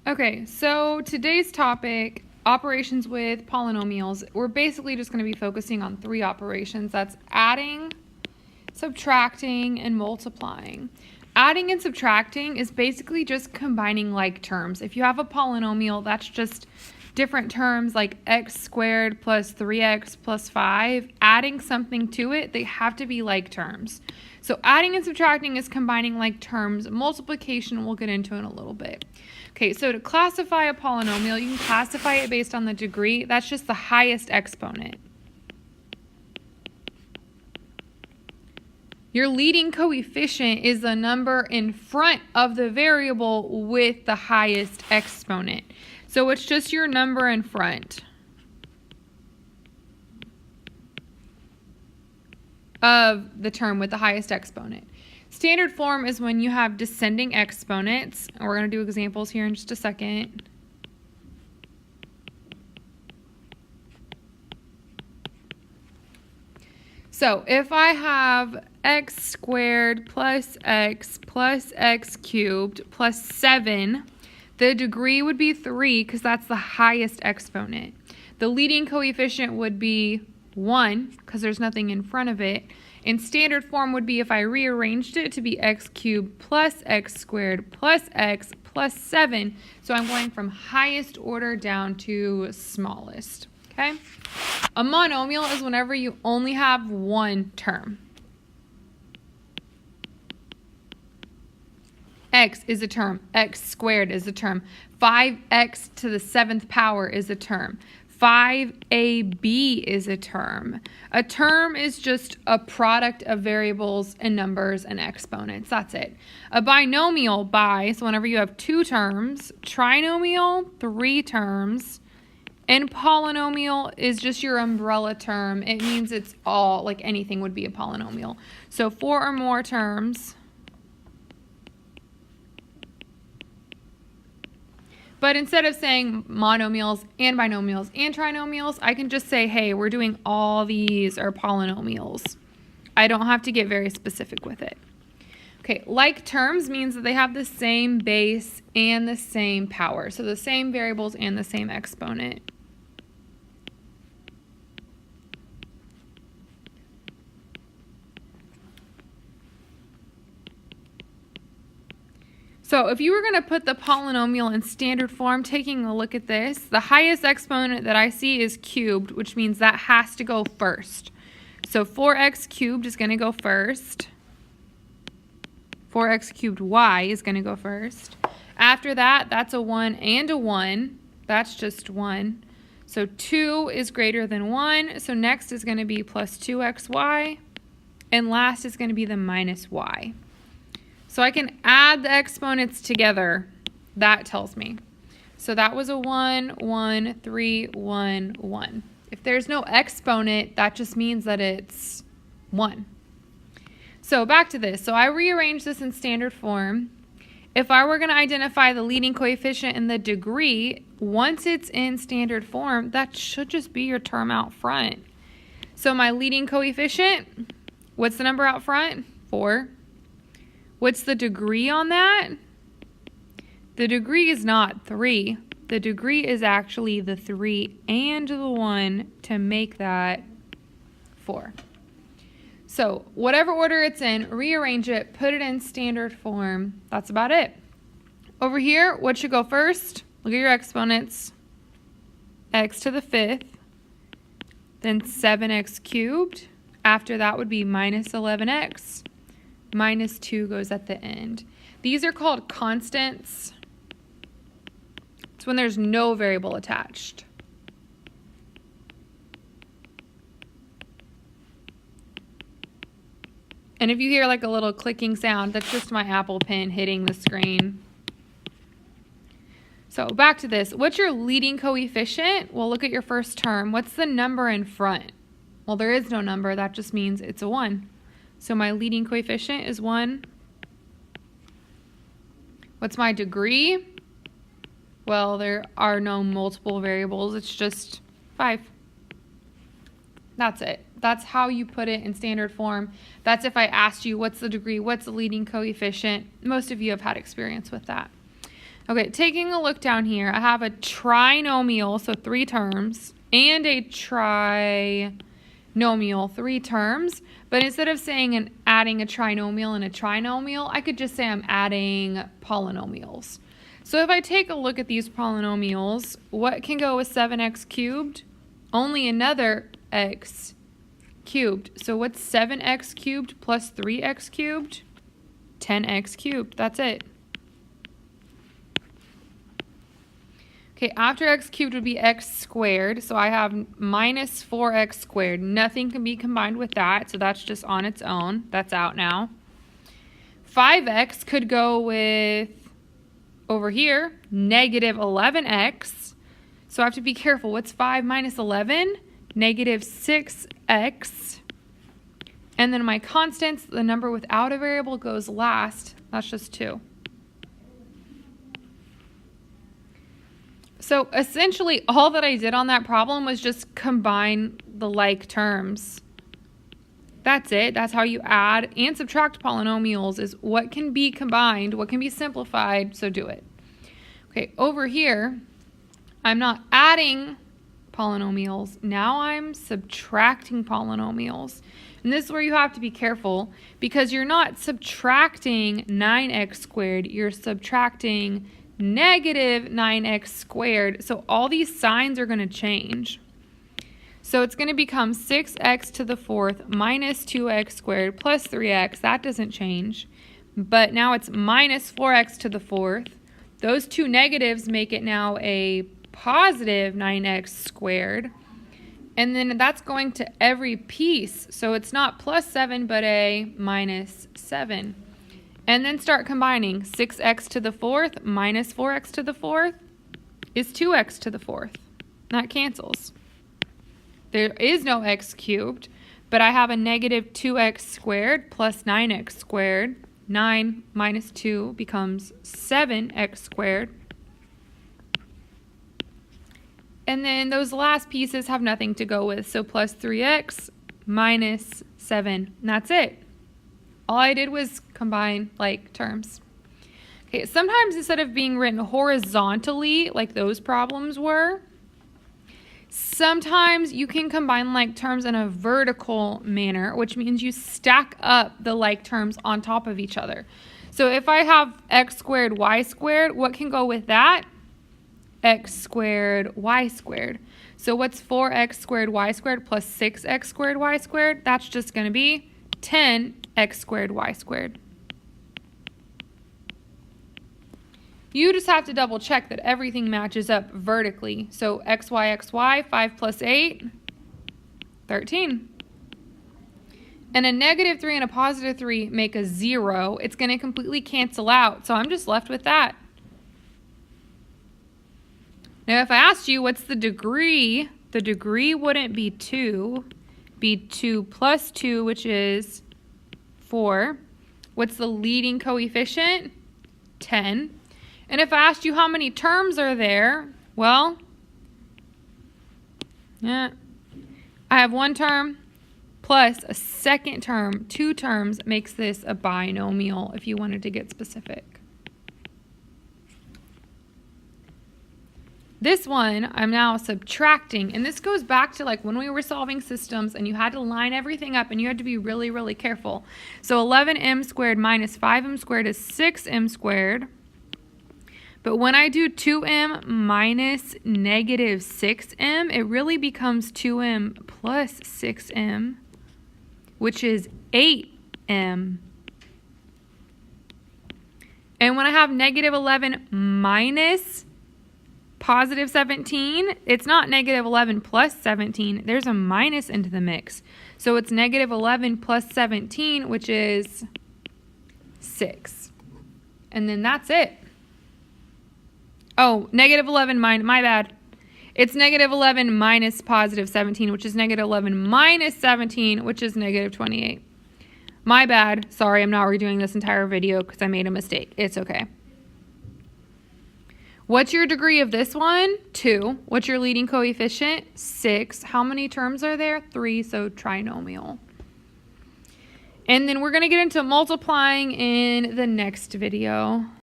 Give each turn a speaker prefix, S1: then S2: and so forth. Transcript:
S1: Okay, so today's topic, operations with polynomials, we're basically just going to be focusing on three operations. That's adding, subtracting, and multiplying. Adding and subtracting is basically just combining like terms. If you have a polynomial, that's just different terms like x squared plus 3x plus 5. Adding something to it, they have to be like terms. So adding and subtracting is combining like terms. Multiplication we'll get into in a little bit. Okay, so to classify a polynomial, you can classify it based on the degree. That's just the highest exponent. Your leading coefficient is the number in front of the variable with the highest exponent. So it's just your number in front of the term with the highest exponent. Standard form is when you have descending exponents. And we're going to do examples here in just a second. So if I have x squared plus x cubed plus 7, the degree would be 3 because that's the highest exponent. The leading coefficient would be 1 because there's nothing in front of it. And standard form would be if I rearranged it to be x cubed plus x squared plus x plus 7. So I'm going from highest order down to smallest. Okay? A monomial is whenever you only have one term. X is a term. X squared is a term. 5x to the 7th power is a term. 5ab is a term. A term is just a product of variables and numbers and exponents. That's it. A binomial, so whenever you have two terms. Trinomial, 3 terms. And polynomial is just your umbrella term. It means it's all, like anything would be a polynomial. So 4 or more terms. But instead of saying monomials and binomials and trinomials, I can just say, hey, we're doing all these are polynomials. I don't have to get very specific with it. Okay, like terms means that they have the same base and the same power. So the same variables and the same exponent. So if you were going to put the polynomial in standard form, taking a look at this, the highest exponent that I see is cubed, which means that has to go first. So 4x cubed is going to go first. 4x cubed y is going to go first. After that, that's a 1 and a 1. That's just 1. So 2 is greater than 1. So next is going to be plus 2xy. And last is going to be the minus y. So I can add the exponents together. That tells me. So that was a 1, 1, 3, 1, 1. If there's no exponent, that just means that it's 1. So back to this. So I rearranged this in standard form. If I were going to identify the leading coefficient and the degree, once it's in standard form, that should just be your term out front. So my leading coefficient, what's the number out front? 4. What's the degree on that? The degree is not 3. The degree is actually the 3 and the 1 to make that 4. So whatever order it's in, rearrange it, put it in standard form. That's about it. Over here, what should go first? Look at your exponents. X to the 5th. Then 7x cubed. After that would be minus 11x. Minus 2 goes at the end. These are called constants. It's when there's no variable attached. And if you hear like a little clicking sound, that's just my Apple Pen hitting the screen. So back to this. What's your leading coefficient? Well, look at your first term. What's the number in front? Well, there is no number. That just means it's a 1. So my leading coefficient is 1. What's my degree? Well, there are no multiple variables. It's just 5. That's it. That's how you put it in standard form. That's if I asked you what's the degree, what's the leading coefficient. Most of you have had experience with that. Okay, taking a look down here, I have a trinomial, so 3 terms, and a trinomial, 3 terms. But instead of saying and adding a trinomial and a trinomial, I could just say I'm adding polynomials. So if I take a look at these polynomials, what can go with 7x cubed? Only another x cubed. So what's 7x cubed plus 3x cubed? 10x cubed. That's it. Okay, after x cubed would be x squared. So I have minus 4x squared. Nothing can be combined with that. So that's just on its own. That's out now. 5x could go with, over here, negative 11x. So I have to be careful. What's 5 minus 11? Negative 6x. And then my constants, the number without a variable goes last. That's just 2. So essentially all that I did on that problem was just combine the like terms. That's it. That's how you add and subtract polynomials, is what can be combined, what can be simplified, so do it. Okay, over here, I'm not adding polynomials. Now I'm subtracting polynomials. And this is where you have to be careful, because you're not subtracting 9x squared, you're subtracting negative 9x squared. So all these signs are going to change. So it's going to become 6x to the 4th minus 2x squared plus 3x. That doesn't change. But now it's minus 4x to the 4th. Those two negatives make it now a positive 9x squared. And then that's going to every piece. So it's not plus 7, but a minus 7. And then start combining. 6x to the 4th minus 4x to the 4th is 2x to the 4th. That cancels. There is no x cubed, but I have a negative 2x squared plus 9x squared. 9 minus 2 becomes 7x squared. And then those last pieces have nothing to go with. So plus 3x minus 7. And that's it. All I did was combine like terms. Okay, sometimes instead of being written horizontally like those problems were, sometimes you can combine like terms in a vertical manner, which means you stack up the like terms on top of each other. So if I have x squared, y squared, what can go with that? X squared, y squared. So what's 4x squared, y squared plus 6x squared, y squared? That's just going to be 10x squared, y squared. You just have to double check that everything matches up vertically. So xy, 5 plus 8, 13. And a negative 3 and a positive 3 make a 0. It's going to completely cancel out. So I'm just left with that. Now if I asked you what's the degree wouldn't be 2. Be 2 plus 2, which is 4. What's the leading coefficient? 10. And if I asked you how many terms are there, well, I have one term plus a second term. 2 terms makes this a binomial if you wanted to get specific. This one, I'm now subtracting, and this goes back to like when we were solving systems and you had to line everything up and you had to be really, really careful. So 11m squared minus 5m squared is 6m squared. But when I do 2m minus negative 6m, it really becomes 2m plus 6m, which is 8m. And when I have negative 11 minus positive 17, it's not negative 11 plus 17. There's a minus into the mix. So it's negative 11 plus 17, which is 6. And then that's it. Oh, negative 11 minus, my bad. It's negative 11 minus positive 17, which is negative 11 minus 17, which is negative 28. My bad. Sorry, I'm not redoing this entire video because I made a mistake. It's okay. What's your degree of this one? 2. What's your leading coefficient? 6. How many terms are there? 3, so trinomial. And then we're going to get into multiplying in the next video.